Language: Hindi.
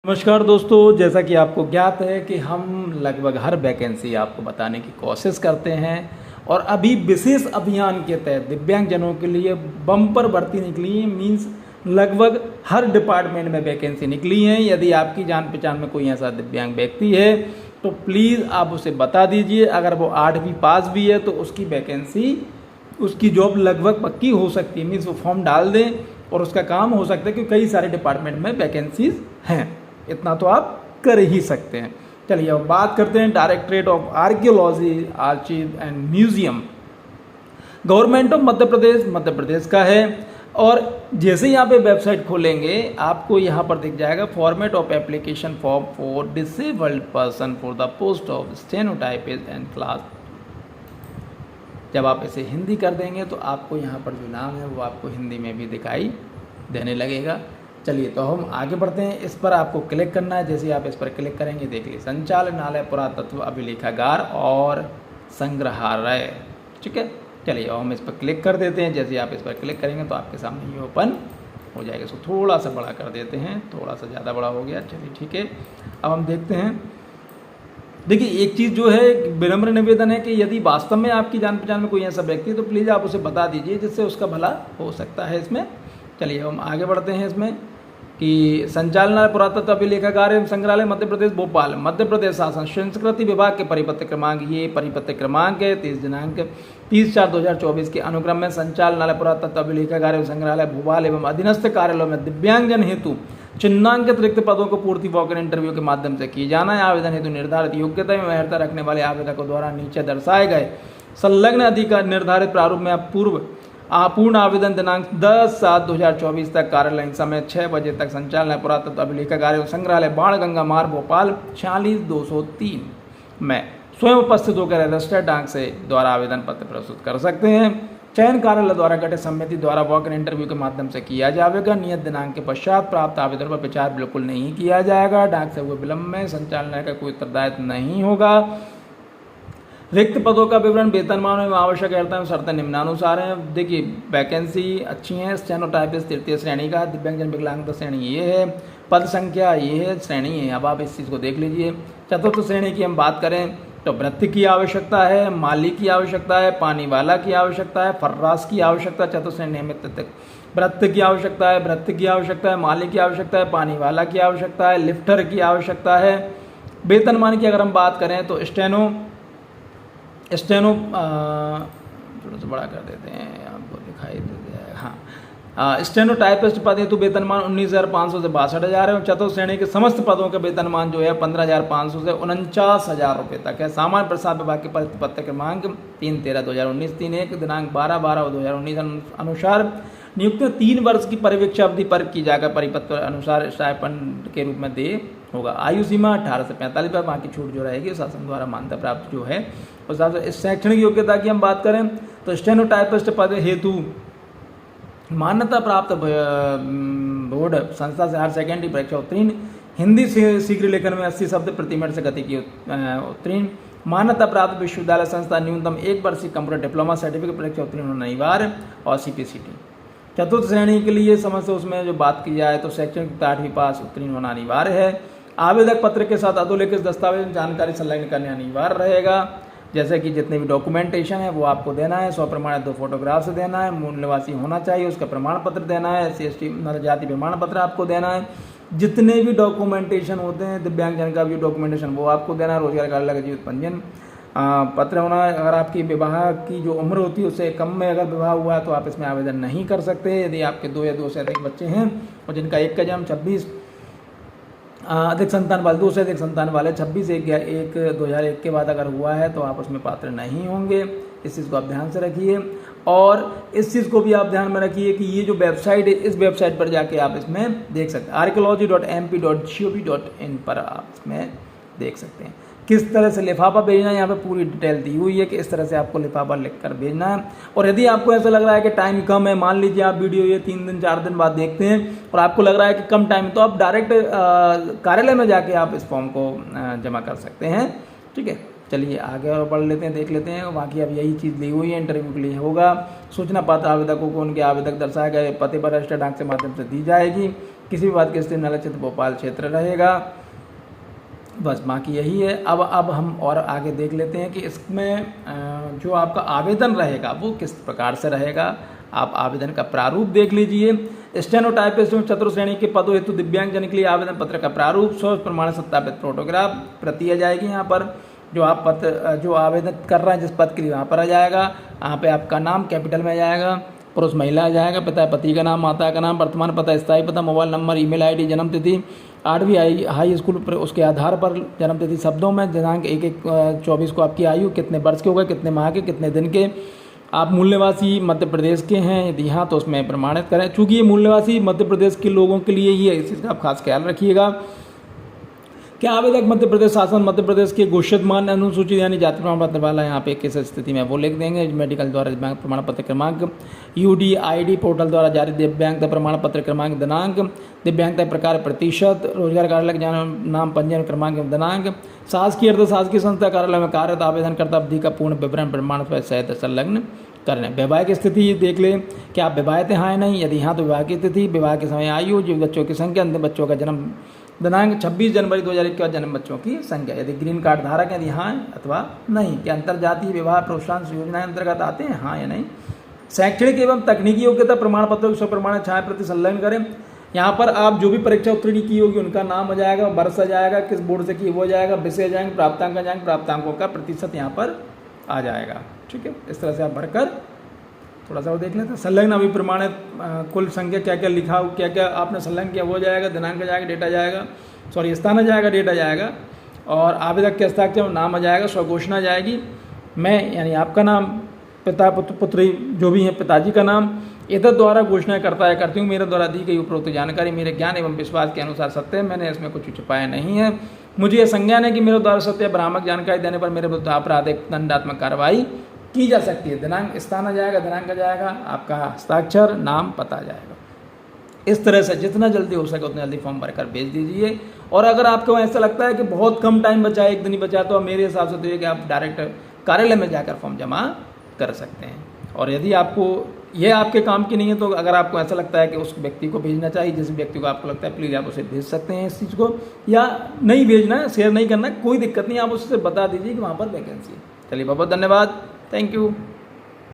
नमस्कार दोस्तों, जैसा कि आपको ज्ञात है कि हम लगभग हर वैकेंसी आपको बताने की कोशिश करते हैं और अभी विशेष अभियान के तहत दिव्यांगजनों के लिए बम्पर भर्ती निकली है। मीन्स लगभग हर डिपार्टमेंट में वैकेंसी निकली है। यदि आपकी जान पहचान में कोई ऐसा दिव्यांग व्यक्ति है तो प्लीज़ आप उसे बता दीजिए। अगर वो 8वीं पास भी है तो उसकी वैकेंसी, उसकी जॉब लगभग पक्की हो सकती है। मीन्स वो फॉर्म डाल दें और उसका काम हो सकता है, क्योंकि कई सारे डिपार्टमेंट में वैकेंसीज हैं। इतना तो आप कर ही सकते हैं। चलिए अब बात करते हैं directorate of archaeology, archive and museum, government of Madhya Pradesh का है। और जैसे यहाँ पे वेबसाइट खोलेंगे आपको यहाँ पर दिख जाएगा format of application form for disabled person for the post of stenotypist and class. जब आप इसे हिंदी कर देंगे तो आपको यहाँ पर जो नाम है वो आपको हिंदी में भी दिखाई देने लगेगा। चलिए तो हम आगे बढ़ते हैं। इस पर आपको क्लिक करना है। जैसे आप इस पर क्लिक करेंगे देख लीजिए संचालनालय पुरातत्व अभिलेखागार और संग्रहालय। ठीक है, चलिए हम इस पर क्लिक कर देते हैं। जैसे आप इस पर क्लिक करेंगे तो आपके सामने ये ओपन हो जाएगा। इसको थोड़ा सा बड़ा कर देते हैं, थोड़ा सा ज़्यादा बड़ा हो गया। चलिए ठीक है, अब हम देखते हैं। देखिए एक चीज़ जो है, विनम्र निवेदन है कि यदि वास्तव में आपकी जान पहचान में कोई ऐसा व्यक्ति है तो प्लीज़ आप उसे बता दीजिए, जिससे उसका भला हो सकता है इसमें। चलिए हम आगे बढ़ते हैं इसमें कि संचालनालय पुरातत्व अभिलेखागार एवं संग्रहालय मध्य प्रदेश भोपाल, मध्य प्रदेश शासन संस्कृति विभाग के परिपत्र क्रमांक, ये परिपत्र क्रमांक है 30/4/2024 के अनुक्रम में संचालनालय पुरातत्व अभिलेखागार एवं संग्रहालय भोपाल एवं अधीनस्थ कार्यालयों में दिव्यांगजन हेतु चिन्हांकित रिक्त पदों को पूर्ति वॉक इन इंटरव्यू के माध्यम से की जाना है। आवेदन हेतु निर्धारित योग्यता एवं अर्हता रखने वाले आवेदकों द्वारा नीचे दर्शाए गए संलग्न अधिकार निर्धारित प्रारूप में पूर्व पूर्ण आवेदन दिनांक 10/7/2024 तक कार्यालयीन समय 6 बजे तक संचालनालय पुरातत्व अभिलेखागार एवं संग्रहालय बाणगंगा मार्ग भोपाल 46/203 में स्वयं उपस्थित होकर रजिस्टर्ड डाक से द्वारा आवेदन पत्र प्रस्तुत कर सकते हैं। चयन कार्यालय द्वारा गठित समिति द्वारा वॉक इन इंटरव्यू के माध्यम से किया जाएगा। नियत दिनांक के पश्चात प्राप्त आवेदन पर विचार बिल्कुल नहीं किया जाएगा। डाक से हुए विलंब में संचालनालय का कोई उत्तरदायित्व नहीं होगा। रिक्त पदों का विवरण, वेतनमान एवं आवश्यक अर्हता एवं शर्तें निम्नानुसार हैं। देखिए वैकेंसी अच्छी हैं। स्टेनोटाइपिस्ट 3य श्रेणी का, दिव्यांगजन विकलांगता श्रेणी ये है, पद संख्या ये है, श्रेणी है। अब आप इस चीज़ को देख लीजिए। चतुर्थ श्रेणी की हम बात करें तो वृत्ति की आवश्यकता है, माली की आवश्यकता है, पानी वाला की आवश्यकता है, फर्रास की आवश्यकता। चतुर्थ श्रेणी में वृत्ति की आवश्यकता है, वृत्ति की आवश्यकता है, माली की आवश्यकता है, पानी वाला की आवश्यकता है, लिफ्टर की आवश्यकता है। वेतनमान की अगर हम बात करें तो स्टेनो थोड़ा सा बड़ा कर देते हैं, आपको दिखाई देते हैं। हाँ, स्टेनोटाइपिस्ट पद हेतु वेतनमान 19,500 से 62,000 है। और चतुर्थ श्रेणी के समस्त पदों का वेतनमान जो है 15,500 से 49,000 रुपये तक है। सामान्य प्रसाद विभाग के पत्र क्रमांक 3/13/2019 3/1 दिनांक 12/12/2019 अनुसार नियुक्त 3 वर्ष की परिवीक्षा अवधि पर की जाकर परिपत्र अनुसार स्टाइपेंड के रूप में दे होगा। आयु सीमा 18 से 45 पर, बाकी छूट जो रहेगी शासन द्वारा मान्यता प्राप्त जो है उस हिसाब से। इस शैक्षणिक योग्यता की हम बात करें तो स्टेनोटाइपिस्ट पद हेतु मान्यता प्राप्त बोर्ड संस्था से हायर सेकेंडरी परीक्षा उत्तीर्ण, हिंदी से शीघ्र लेखन में 80 शब्द प्रति मिनट से गति की उत्तीर्ण, मान्यता प्राप्त विश्वविद्यालय संस्था न्यूनतम 1 वर्षीय कंप्यूटर डिप्लोमा सर्टिफिकेट परीक्षा उत्तीर्ण होना अनिवार्य और CPCT। चतुर्थ श्रेणी के लिए समझ उसमें जो बात की जाए तो शैक्षणिक 8वीं पास उत्तीर्ण होना अनिवार्य है। आवेदक पत्र के साथ अधोलिखित दस्तावेज जानकारी संलग्न करने अनिवार्य रहेगा। जैसे कि जितने भी डॉक्यूमेंटेशन है वो आपको देना है। 100 प्रमाणित 2 फोटोग्राफ्स देना है। मूल निवासी होना चाहिए, उसका प्रमाण पत्र देना है। SC/ST जाति प्रमाण पत्र आपको देना है। जितने भी डॉक्यूमेंटेशन होते हैं दिव्यांगजन का भी डॉक्यूमेंटेशन वो आपको देना है। रोजगार कार्यालय का जीवित पंजीयन पत्र होना है। अगर आपकी विवाह की जो उम्र होती है उससे कम में अगर विवाह हुआ है तो आप इसमें आवेदन नहीं कर सकते। यदि आपके 2 या 2 से अधिक बच्चे हैं और जिनका एक का जन्म 26 अधिक संतान वाले 2 से अधिक संतान वाले 26/1/2001 के बाद अगर हुआ है तो आप उसमें पात्र नहीं होंगे। इस चीज़ को आप ध्यान से रखिए। और इस चीज़ को भी आप ध्यान में रखिए कि ये जो वेबसाइट है इस वेबसाइट पर जाके आप इसमें देख सकते हैं। archaeology.mp.gov.in पर आप इसमें देख सकते हैं किस तरह से लिफाफा भेजना है। यहाँ पे पूरी डिटेल दी हुई है कि इस तरह से आपको लिफाफा लिखकर भेजना है। और यदि आपको ऐसा लग रहा है कि टाइम कम है, मान लीजिए आप वीडियो ये 3 दिन 4 दिन बाद देखते हैं और आपको लग रहा है कि कम टाइम, तो आप डायरेक्ट कार्यालय में जाके आप इस फॉर्म को जमा कर सकते हैं। ठीक है, चलिए आगे और पढ़ लेते हैं, देख लेते हैं। बाकी अब यही चीज़ दी हुई है, इंटरव्यू के लिए होगा। सूचना पात्र आवेदकों को उनके आवेदक दर्शाए गए पते पर रजिस्टर्ड डाक के माध्यम से दी जाएगी। किसी भी बात की स्थिति में क्षेत्र भोपाल क्षेत्र रहेगा। बस बाकी यही है। अब हम और आगे देख लेते हैं कि इसमें जो आपका आवेदन रहेगा वो किस प्रकार से रहेगा। आप आवेदन का प्रारूप देख लीजिए। स्टेनोटाइपिस्ट एवं चतुर्थ श्रेणी के पदों हेतु दिव्यांगजन के लिए आवेदन पत्र का प्रारूप, स्व प्रमाण सत्यापित फोटोग्राफ प्रति आ जाएगी। यहाँ पर जो आप पत्र जो आवेदन कर रहे हैं जिस पद के लिए वहाँ पर आ जाएगा। यहाँ पे आपका नाम कैपिटल में आ जाएगा, पुरुष महिला आ जाएगा, पिता पति का नाम, माता का नाम, वर्तमान पता, स्थायी पता, मोबाइल नंबर, ईमेल आईडी, जन्म तिथि, 8वीं हाई स्कूल पर उसके आधार पर जन्म तिथि शब्दों में, दिनांक 1/1/24 को आपकी आयु, कितने वर्ष के हो गए, कितने माह के, कितने दिन के, आप मूल निवासी मध्य प्रदेश के हैं यदि हाँ तो उसमें प्रमाणित करें। चूँकि ये मूल निवासी मध्य प्रदेश के लोगों के लिए ही है, इस चीज़ का आप खास ख्याल रखिएगा। क्या आवेदक मध्य प्रदेश शासन मध्य प्रदेश के घोषित मान्य अनुसूचित यानी जाति प्रमाण पत्र वाला यहाँ पे किस स्थिति में वो लिख देंगे। मेडिकल द्वारा दिव्यांग प्रमाण पत्र क्रमांक, UDID पोर्टल द्वारा जारी दिव्यांगता प्रमाण पत्र क्रमांक, दिनांक, दिव्यांगता प्रकार, प्रतिशत, रोजगार कार्यालय नाम, पंजीयन क्रमांक, दिनांक, शासकीय अर्धशासकीय संस्था कार्यालय में कार्यरत आवेदनकर्ता अवधि का पूर्ण विवरण प्रमाण पत्र सहित संलग्न करने। वैवाहिक स्थिति देख लें कि आप विवाहित हैं या नहीं, यदि हाँ तो विवाह की तिथि, विवाह के समय आयु, जीवित बच्चों की संख्या, अंतिम बच्चों का जन्म दिनांक 26 जनवरी 2021 जन्म बच्चों की संख्या, यदि ग्रीन कार्ड धारक यदि हाँ अथवा नहीं। क्या अंतर्जातीय विवाह प्रोत्साहन योजना अंतर्गत आते हैं, हाँ या नहीं। शैक्षणिक एवं तकनीकी योग्यता प्रमाण पत्रों की स्वप्रमाणित छाया प्रति संलग्न करें। यहाँ पर आप जो भी परीक्षा उत्तीर्ण की होगी उनका नाम आ जाएगा, वर्ष आ जाएगा, किस बोर्ड से की वो जाएगा, विषय आ जाएंगे, प्राप्तांक आ जाएंगे, प्राप्तांकों का प्रतिशत यहाँ पर आ जाएगा। ठीक है, इस तरह से आप भरकर थोड़ा सा वो देख लेते हैं। संलग्न अभी प्रमाणित कुल संख्या क्या क्या लिखा हो, क्या क्या आपने संलग्न किया वो जाएगा, दिनांक आ जाएगा, डेट आ जाएगा, सॉरी स्थान आ जाएगा, डेट आ जाएगा, और आवेदक के हस्ताक्षर नाम आ जाएगा, स्वघोषणा जाएगी, मैं यानी आपका नाम, पिता पुत्री जो भी है पिताजी का नाम, इधर द्वारा घोषणा करता है करती हूँ मेरे द्वारा दी गई उपरोक्त जानकारी मेरे ज्ञान एवं विश्वास के अनुसार सत्य है, मैंने इसमें कुछ छुपाया नहीं है। मुझे यह संज्ञान है कि मेरे द्वारा सत्य भ्रामक जानकारी देने पर मेरे विरुद्ध आपराधिक दंडात्मक कार्रवाई की जा सकती है। दिनांक, स्थान आ जाएगा, दिनांक आ जाएगा, आपका हस्ताक्षर, नाम, पता आ जाएगा। इस तरह से जितना जल्दी हो सके उतना जल्दी फॉर्म भरकर भेज दीजिए। और अगर आपको ऐसा लगता है कि बहुत कम टाइम बचा है, एक दिन ही बचा, तो मेरे हिसाब से तो ये कि आप डायरेक्ट कार्यालय में जाकर फॉर्म जमा कर सकते हैं। और यदि आपको ये आपके काम की नहीं है तो अगर आपको ऐसा लगता है कि उस व्यक्ति को भेजना चाहिए, जिस व्यक्ति को आपको लगता है, प्लीज़ आप उसे भेज सकते हैं इस चीज़ को, या नहीं भेजना है, शेयर नहीं करना है, कोई दिक्कत नहीं, आप उससे बता दीजिए कि वहाँ पर वैकेंसी है। चलिए बहुत बहुत धन्यवाद, थैंक यू।